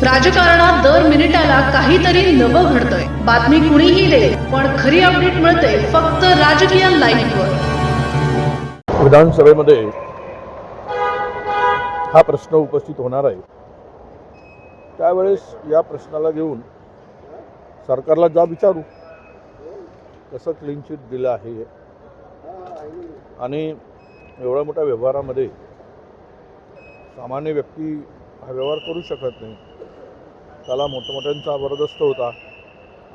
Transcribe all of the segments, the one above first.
राजकारणात दर मिनिटाला काहीतरी नवं घडतंय। बातमी कुणीही दे, पण खरी अपडेट मिळते फक्त राजकीय लाईव्हवर। विधानसभेमध्ये हा प्रश्न उपस्थित होणार आहे, त्यावेळेस या प्रश्नाला घेऊन सरकारला जाब विचारू, कसं क्लीन चिट दिलं आहे आणि एवढ्या मोठ्या व्यवहारामध्ये सामान्य व्यक्ती हा व्यवहार करू शकत नाही। त्याला मोठमोठ्यांचा जबरदस्त होता,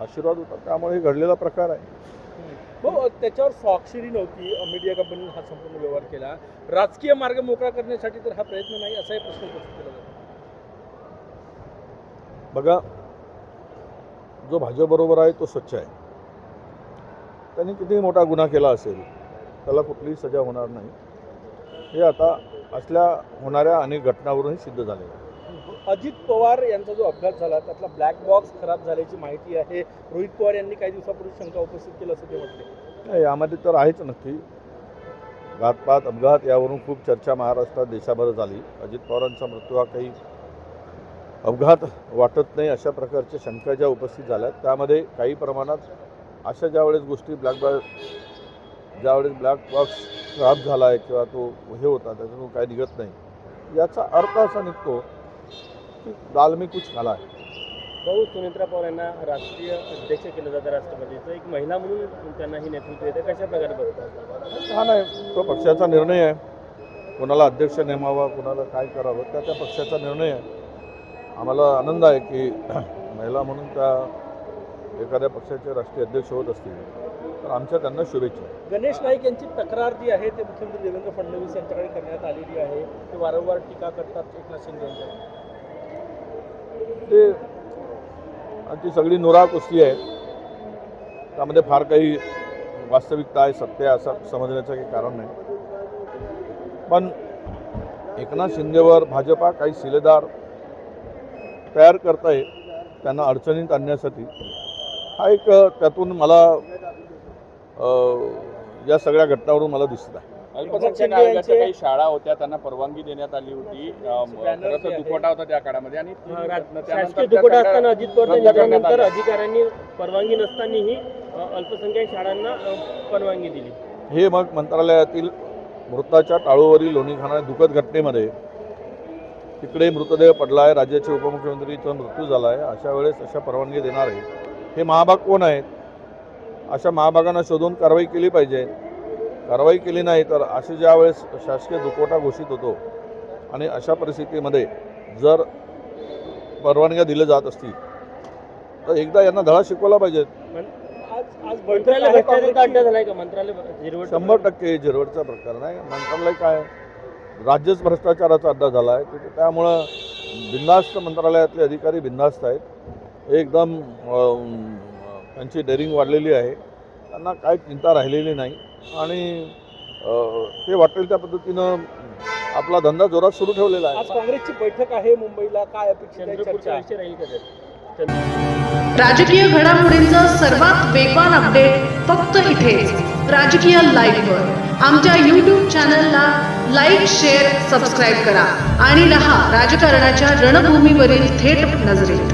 आशीर्वाद होता, त्यामुळे हे घडलेला प्रकार आहे। हो, त्याच्यावर स्वाक्षरी नव्हती, मीडिया कंपनीने हा संपूर्ण व्यवहार केला। राजकीय मार्ग मोकळा करण्यासाठी तर हा प्रयत्न नाही, असाही प्रश्न उपस्थित केला जातो। बघा, जो भाजपबरोबर आहे तो स्वच्छ आहे। त्यांनी कितीही मोठा गुन्हा केला असेल त्याला कुठलीही सजा होणार नाही, हे आता असल्या होणाऱ्या अनेक घटनांवरूनही सिद्ध झाले आहे। अजित पवार यांचा जो अपघात झाला त्यातला ब्लॅक बॉक्स खराब झाल्याची माहिती आहे। रोहित पवार यांनी काही दिवसापूर्वी शंका उपस्थित केली असं ते म्हटले। यामध्ये तर आहेच नक्की, घातपात अपघात यावरून खूप चर्चा महाराष्ट्रात देशाभर झाली। अजित पवारांचा मृत्यू हा काही अपघात वाटत नाही, अशा प्रकारच्या शंका ज्या उपस्थित झाल्या त्यामध्ये काही प्रमाणात अशा ज्यावेळेस गोष्टी ज्यावेळेस ब्लॅक बॉक्स खराब झाला आहे किंवा तो हे होता त्याच्यातून काही निघत नाही, याचा अर्थ असा निघतो की दाल में कुछ काला आहे। भाऊ, सुनेत्रा पवार यांना राष्ट्रीय अध्यक्ष केलं जातं राष्ट्रपतीचं, एक महिला म्हणून त्यांनाही नेतृत्व येते, कशा प्रकारे बघतात? हा नाही, तो पक्षाचा निर्णय आहे, कोणाला अध्यक्ष नेमावा, कोणाला काय करावं त्या पक्षाचा निर्णय आहे। आम्हाला आनंद आहे की महिला म्हणून त्या एखाद्या पक्षाचे राष्ट्रीय अध्यक्ष होत असतील, तर आमच्या त्यांना शुभेच्छा। गणेश नाईक यांची तक्रार जी आहे ते मुख्यमंत्री देवेंद्र फडणवीस यांच्याकडे करण्यात आलेली आहे। ते वारंवार टीका करतात एकनाथ शिंदे यांच्यावर। ते ती सगळी नुरा कुस्ती आहे, त्यामध्ये फार काही वास्तविकता आहे, सत्य आहे असं समजण्याचं काही कारण नाही। पण एकनाथ शिंदेवर भाजपा काही शिलेदार तयार करताय त्यांना अडचणीत आणण्यासाठी, हा एक त्यातून मला या सगळ्या घटनावरून मला दिसत आहे। अल्पसंख्याक आयोगाच्या काही शाळा होत्या, त्यांना परवानगी देण्यात आली होती, खरं तर दुखवटा होता त्या काळामध्ये आणि शासकीय दुखवटा असताना अजित पवार अधिकाऱ्यांनी परवानगी नसतानाही अल्पसंख्याक शाळांना परवानगी दिली। हे मग मंत्रालयातील मृताच्या टाळूवरील लोणी खाणा दुःखद घटनेमध्ये तिकडे मृतदेह पडला आहे, राज्याचे उपमुख्यमंत्रीचा मृत्यू झाला आहे, अशा वेळेस अशा परवानगी देणार आहे हे महाभाग कोण आहेत? अशा महाभागांना शोधून कारवाई केली पाहिजे। कारवाई केली नाही तर असे ज्या वेळेस शासकीय दुखवटा घोषित होतो आणि अशा परिस्थितीमध्ये जर परवानग्या दिल्या जात असतील तर एकदा यांना धडा शिकवला पाहिजे। 100% झिरवटचा प्रकार नाही, मंत्रालय काय राज्यच भ्रष्टाचाराचा अड्डा झाला आहे, त्यामुळं बिनधास्त मंत्रालयातले अधिकारी बिनधास्त आहेत, एकदम त्यांची डेअरिंग वाढलेली आहे, त्यांना काय चिंता राहिलेली नाही आणि ते वाटेल त्या पद्धतीनं आपला धंदा जोरात सुरू ठेवलेला आहे। आज काँग्रेसची बैठक आहे मुंबईला, काय अपेक्षा राहील का? राजकीय घडामोडींचा सर्वात वेगवान अपडेट फक्त इथेच राजकीय लाईव्हवर। आमच्या YouTube चॅनलला लाईक, शेअर, सबस्क्राईब करा आणि रहा राजकारणाच्या रणभूमीवरील थेट नजरेत।